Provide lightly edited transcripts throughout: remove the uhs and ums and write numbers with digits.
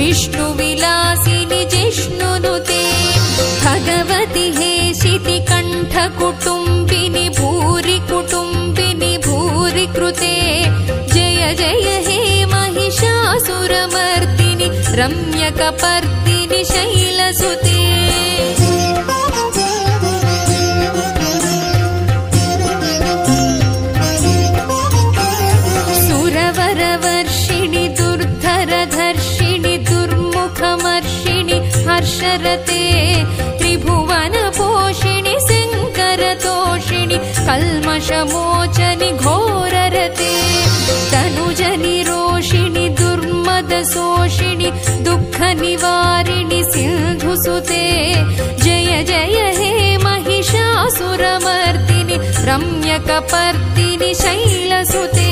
विष्णुविलासिनि जिष्णुनुते भगवति हे शितिकण्ठकुटुम्बिनि भूरि कुटुम्बिनि भूरि कृते जय जय हे महिषासुरमर्दिनि रम्यकपर्दिनि शैलसुते सुरवरवर्षिणि दुर्धरधर्षिणि दुर्मुखमर्षिणि हर्षरते त्रिभुवनपोषिणि शङ्करतोषिणि कल्मषमोचनि घोररते तनुजनिरोषिणि दुर्मदशोषिणि दुःखनिवारिणि सिन्धुसुते जय जय हे महिषासुरमर्दिनि रम्यकपर्दिनि शैलसुते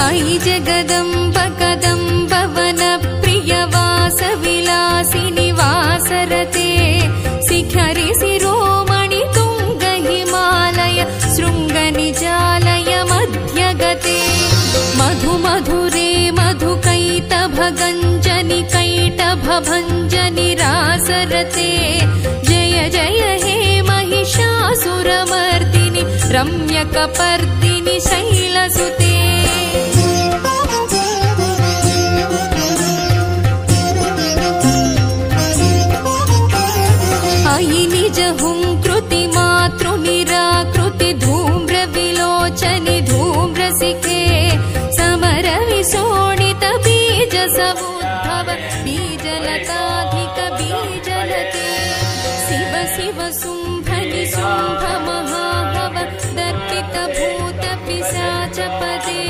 अयि जगदम्ब कदम्ब वनप्रियवासविलासिनि वासरते शिखरि शिरोमणि तुङ्ग हिमालय शृङ्गनिजालय मध्यगते मधुमधुरे मधुकैटभगञ्जनि कैटभभञ्जनि रासरते जय जय हे महिषासुरमर्दिनि रम्यकपर्दिनि शैलसुते अयि निज हुंकृति मातृनिराकृति धूम्रविलोचनि धूम्रसिखे समरविशोणित बीज समुद्भव बीजलताधिक बीजलते शिव शिव शुम्भनि शुम्भ महाभव दर्पित भूत पिशाचपदे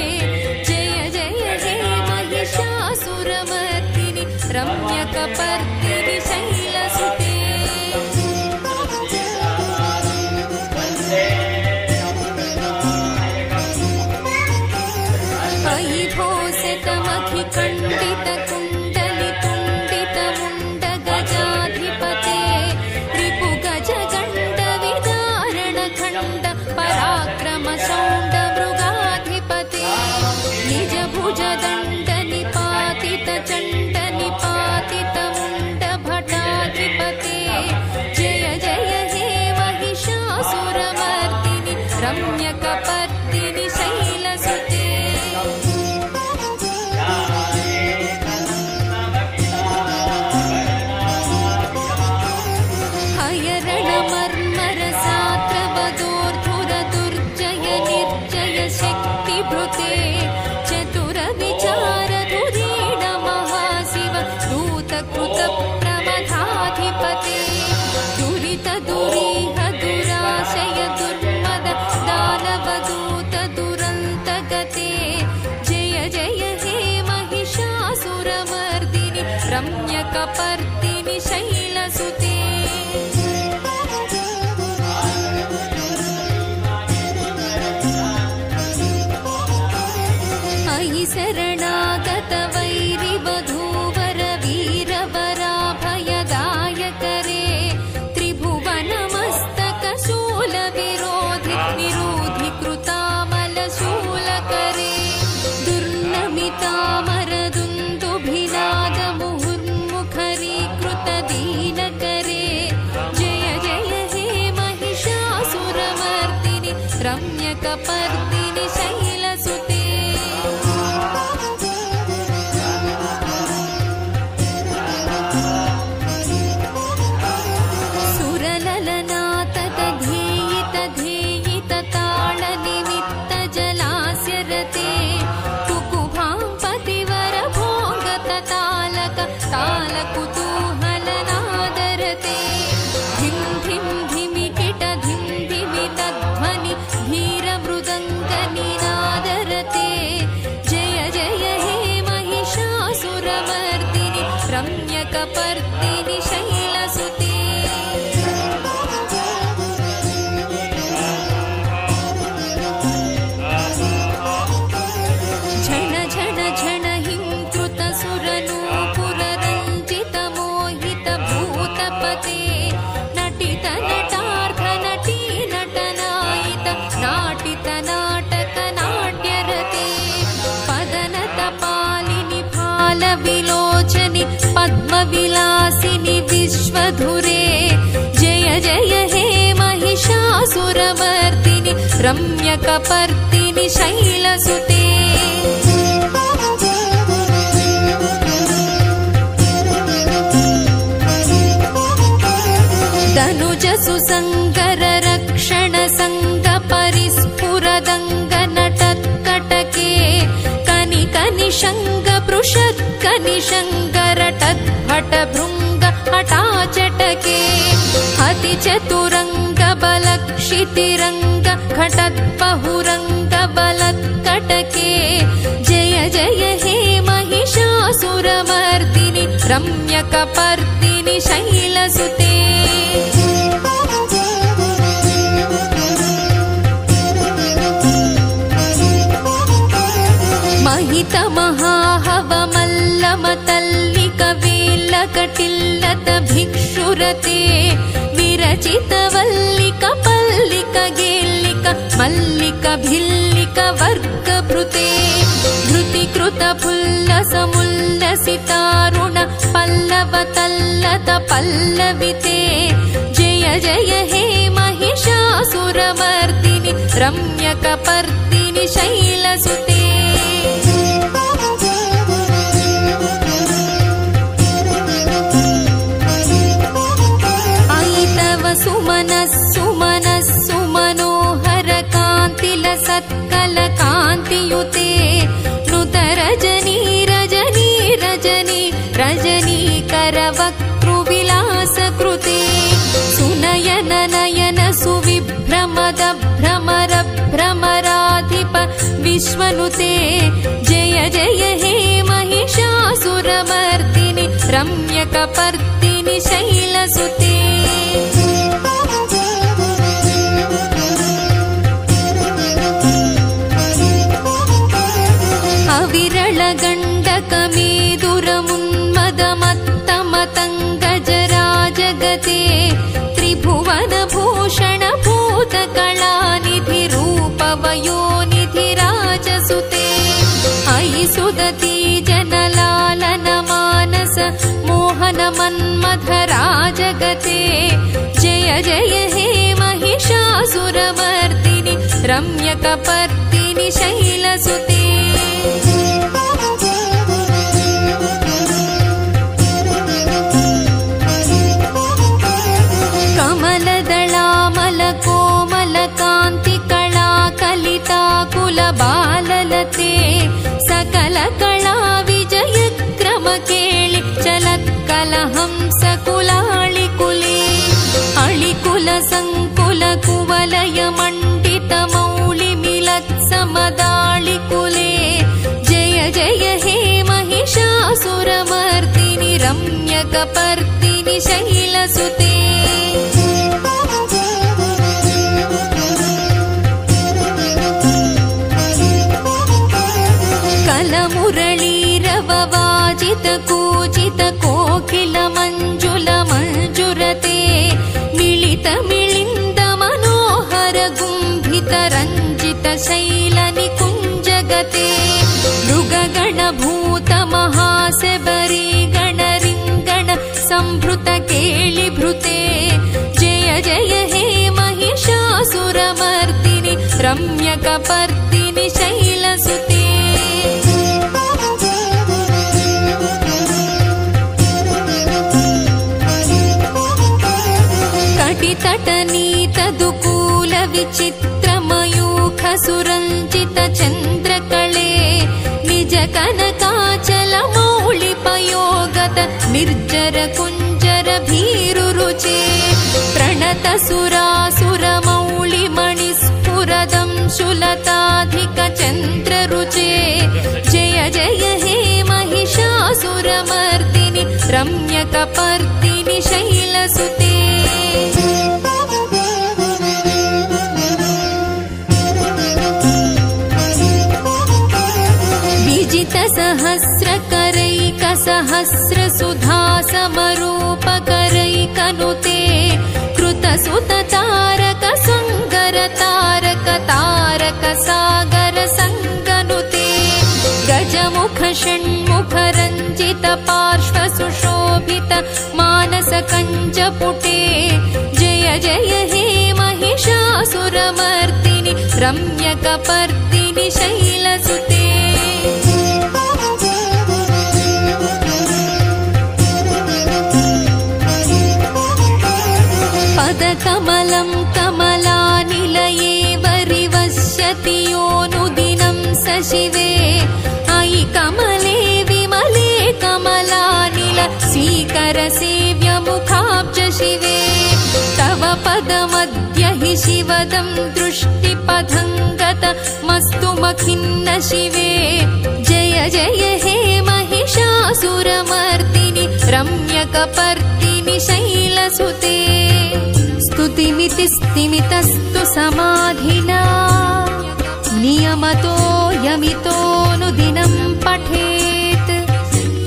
जय जय हे महिषासुरमर्दिनि रम्यकपर्दिनि शैलसुते अयि भोसितमखिकण्डित कुण्डलि तुण्डित मुण्ड गजाधिपते रिपु गज गण्ड विदारण खण्ड पराक्रम शौण्ड मृगाधिपते निज भुज दण्ड निपातित चण्ड निपातित मुण्ड भटाधिपते जय जय हे महिषासुरमर्दिनि रम्यकपर्दिनि शैलसुते हयरणमर्मरसात्रवदोर्धुर दुर्जय निर्जय शक्तिभृते चतुर विचार धुरीण महाशिव दूतकृत प्रमथाधिपते दुरित दुरीह दुराशय दुर्मद दानवदूत दुरन्तगते जय जय हे महिषासुरमर्दिनि रम्यकपर्दिनि शैलसुते अयि शरणागत वैरिवधूवर वीरवराभयदायकरे त्रिभुवनमस्तक शूलविरोधि निरोधि कृतामलशूलकरे दुर्नमितामरदुन्दुभिनाद मुहुर्मुखरीकृत दीनकरे जय जय हे महिषासुरमर्दिनि रम्यकपर्दिनि शैलसुते सुरललनाथ ध्येयित ध्येयित ताळनिमित्त जलास्यरते कुकुभां पतिवर भोगत तालक तालकुतूहलनादरते धिं धिं धिमिकिट धिं धिमित ध्वनि धीरमृदङ्ग महिषासुरमर्दिनि रम्यकपर्दिनि शैलसुते धनुजसुसङ्गर रक्षण संग परिस्फुरदङ्ग नटत्कटके कनिकनिशङ्ग पृषत्कनिशङ्गरटद्भट भृङ्ग हठाचटके अतिचतुरङ्ग बलक्षितिरङ्ग घटद्बहुरङ्ग बलत्कटके जय जय हे महिषासुरमर्दिनि रम्यकपर्दिनि शैलसुते महित महाहवमल्लमतल्लिक वेल्लकटिल्लत भिक्षुरते विरचित वल्लिक पल्लिक गेल्लिक मल्लिक भिल्लिक वर्गभृते धृतिकृत फुल्लसमुल्लसितारुण पल्लव तल्लत पल्लविते जय जय हे महिषासुरमर्दिनि रम्यकपर्दिनि शैलसुते सुमनोहर कान्तिलसत्कल कान्तियुते नुत रजनी रजनी रजनी रजनीकर वक्तृविलासकृते सुनयन नयन सुविभ्रमद भ्रमर भ्रमराधिप विश्वनुते जय जय हे महिषासुरमर्दिनि रम्यकपर्दिनि शैलसुते अविरलगण्डकमेदुरमुन्मदमत्तमतङ्गजराजगते त्रिभुवनभूषण भूतकलानिधि रूपवयोनिधिराजसुते अयि सुदती जनलालन मानस मोहन मन्मथराजगते जय जय हे महिषासुरमर्दिनि रम्यकपर्दिनि शैलसुते बाललते सकल कला विजय क्रम केळि चलत्कल हंस कुलाळि कुले अळिकुल संकुल कुवलय मण्डित मौळि मिलत् समदाळि कुले जय जय हे महिषासुरमर्दिनि रम्यकपर्दिनि शैलसुते मुरलीरववाजित कूजित कोकिल मंजुल मंजुरते मिलित मिलिंद मनोहर गुंभित रंजित शैल निकुंजगते मृगगण भूत महासेबरी गण रिंगण संभृत केळि भृते जय जय हे महिषासुरमर्दिनि रम्यकपर्दिनि शैलसुते तटनीतदुकूल विचित्र मयूख सुरंजित चंद्रकले निज कनकाचल मौलिपयोगत निर्जर कुंजर भीरुरुचे प्रणत सुरासुर मौलि मणिस्फुरदं शुलताधिक चंद्ररुचे जय जय हे महिषासुरमर्दिनि रम्यकपर्दिनि शैलसुते सहस्रकरैक सहस्र सुधा समरूपकरैकनुते कृतसुत तारक संगर तारक तारक सागर संगनुते गजमुख षण्मुख रंजित पार्श्व सुशोभित मानस कंजपुटे जय जय हे महिषा महिषासुरमर्दिनि रम्यकपर्दिनि शैलसुते पदकमलं कमलानिलये वरिवश्यति योऽनुदिनं स शिवे अयि कमले विमले कमलानिल सीकरसेव्यमुखाब्ज शिवे तव पदमद्य हि शिवदं दृष्टिपथङ्गतमस्तु मखिन्न शिवे जय जय हे महिषासुरमर्दिनि रम्यकपर्दिनि शैलसुते स्तुतिमिति स्तिमितस्तु समाधिना नियमतो यमितोऽनुदिनं पठेत्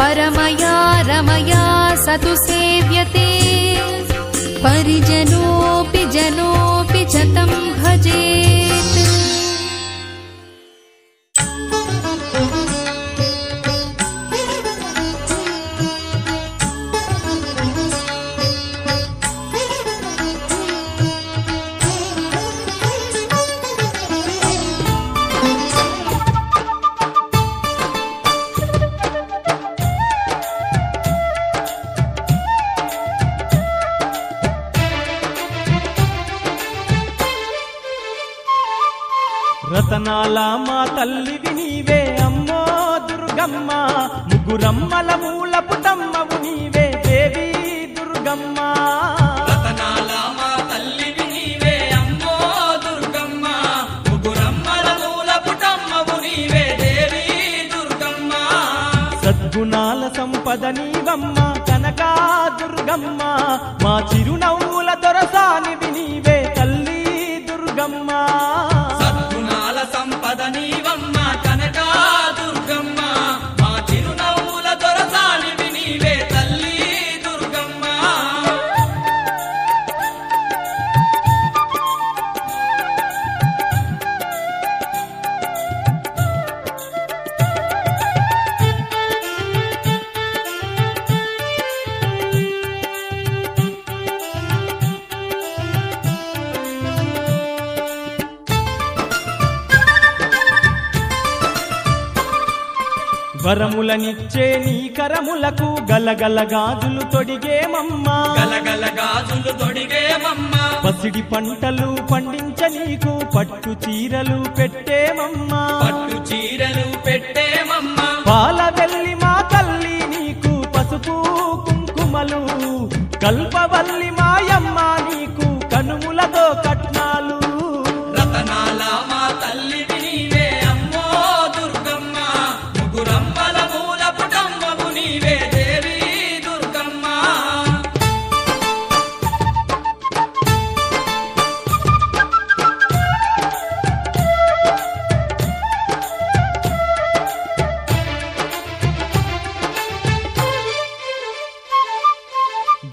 परमया रमया स तु सेव्यते परिजनोऽपि जनोऽपि च तं भजेत् రతనాల మా తల్లివి నీవే అమ్మో దుర్గమ్మ ముగ్గురమ్మల మూల పుటమ్మవు నీవే దేవి దుర్గమ్మ రతనాల మా తల్లివి నీవే అమ్మో దుర్గమ్మ ముగ్గురమ్మల మూల పుటమ్మవు నీవే దేవి దుర్గమ్మ సద్గుణాల సంపద నీవమ్మ కనకా దుర్గమ్మ మా చిరునవ్వుల దొరసానివి నీవే తల్లి దుర్గమ్మ సంపద నీవమ్మ కనకా దుర్గమ్మ మా చిరునవ్వుల దొరసానివి నీవే తల్లి దుర్గమ్మ వరములనిచ్చే నీ కరములకు గలగల గాజులు తొడిగేమమ్మా గలగల గాజులు తొడిగేమమ్మా పసిడి పంటలు పండించ నీకు పట్టు చీరలు పెట్టేమమ్మా పట్టు చీరలు పెట్టేమమ్మా పాల వెల్లి మా తల్లి నీకు పసుపు కుంకుమలు కల్పవల్లి మాయమ్మ నీకు కనుములతో కట్నాలు రతనాల మా తల్లివి నీవే అమ్మో దుర్గమ్మ ముగ్గురమ్మల మూల పుటమ్మవు నీవే దేవి దుర్గమ్మ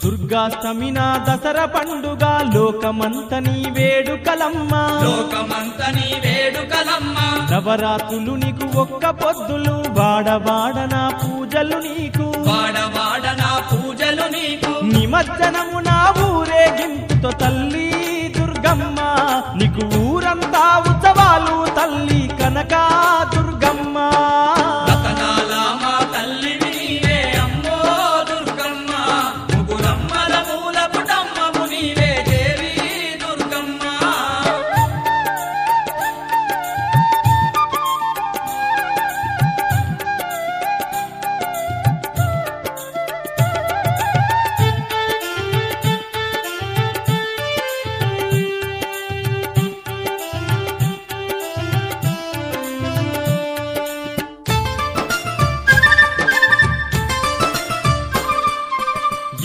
దుర్గాష్టమి నా దసరా పండుగ లోకమంత నీ వేడుకలమ్మ లోకమంత నీ వేడుకలమ్మ నవరాత్రులు నీకు ఒక్క పొద్దులు వాడవాడ నా పూజలు నీకు వాడవాడ నా పూజలు నీకు నిమజ్జనము నా ఊరేగింపుతో తల్లి దుర్గమ్మ నీకు ఊరంతా ఉత్సవాలు తల్లి కనకా దుర్గమ్మ రతనాల మా తల్లివి నీవే అమ్మో దుర్గమ్మ ముగ్గురమ్మల మూల పుటమ్మవు నీవే దేవి దుర్గమ్మ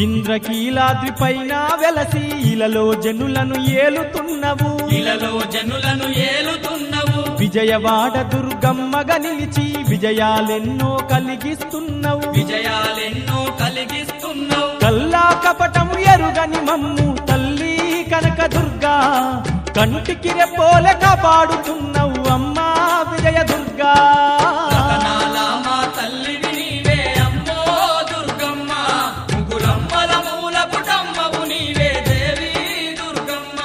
ఇంద్రకీలాద్రి పైన వెలసి ఇలలో జనులను ఏలుతున్నవు ఇలలో జనులను ఏలుతున్నవు విజయవాడ దుర్గమ్మగా నిలిచి విజయాలెన్నో కలిగిస్తున్నవు విజయాలెన్నో కలిగిస్తున్నావు కల్లా కపటము ఎరుగని మమ్ము తల్లి కనక దుర్గా కంటికి రెప్పోలే కాపాడుతున్నవు అమ్మా విజయ దుర్గా రతనాల మా తల్లివి నీవే అమ్మో దుర్గమ్మ ముగ్గురమ్మల మూల పుటమ్మవు నీవే దేవి దుర్గమ్మ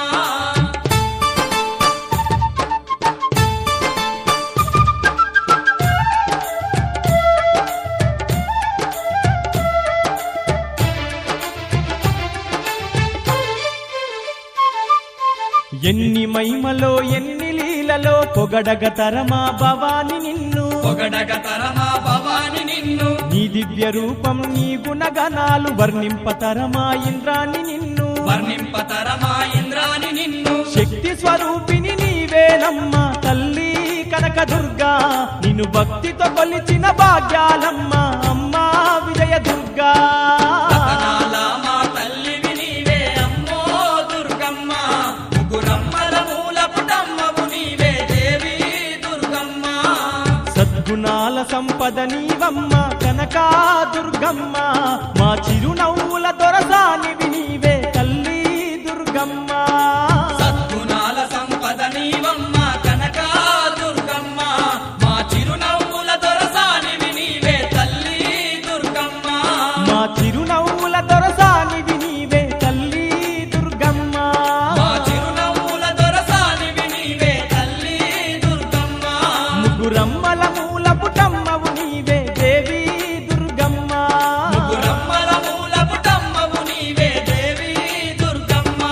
మహిమలో ఎన్ని లీలలో పొగడగ తరమా భవాని నిన్ను పొగడగ తరమా భవాని నిన్ను నీ దివ్య రూపం నీ గుణగణాలు వర్ణింపతరమా ఇంద్రాని నిన్ను వర్ణింపతరమా ఇంద్రాని నిన్ను శక్తి స్వరూపిణి నీవేనమ్మ తల్లి కనక దుర్గా నిన్ను భక్తితో కొలిచిన భాగ్యాలమ్మ అమ్మా విజయ దుర్గా రతనాల మా తల్లివి నీవే అమ్మో దుర్గమ్మ ముగురమ్మల మూల పుటమ్మవు నీవే దేవి దుర్గమ్మ సద్గుణాల సంపద నీవమ్మ కనకా దుర్గమ్మ మా చిరునవ్వుల దొరసానివి నీవే తల్లి దుర్గమ్మ సద్గుణాల సంపద నీవమ్మ కనక దుర్గమ్మ మా చిరునవ్వుల దొరసానివి నీవే తల్లి దుర్గమ్మ మా చిరునవ్వుల దొరసానివి నీవే తల్లి దుర్గమ్మ మా చిరునవ్వుల దొరసానివి నీవే తల్లి దుర్గమ్మ ముగ్గురమ్మల మూల పుటమ్మవు నీవే దేవి దుర్గమ్మ ముగురమ్మల మూల పుటమ్మవు నీవే దేవి దుర్గమ్మ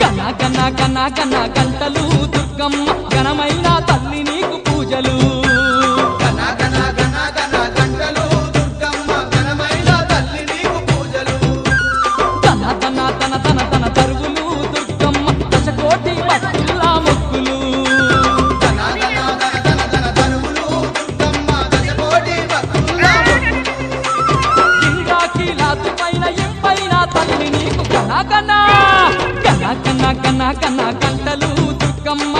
గన గన గన గన గంటలు దుర్గమ్మ ఘనమైన తల్లి నీకు పూజలు గన గన గన గన గంటలు దుర్గమ్మ ఘనమైన తల్లి నీకు పూజలు తన తన తన తన తన తరువులు దుర్గమ్మ దశకోటి భక్తుల మొక్కులు గన గన గన గన గన తరువులు దుర్గమ్మ దశకోటి భక్తుల ఇంద్రాకి లాతు పైన ఎంపైన తల్లి నీకు గన గన గన గన గన గన గంటలు దుర్గమ్మ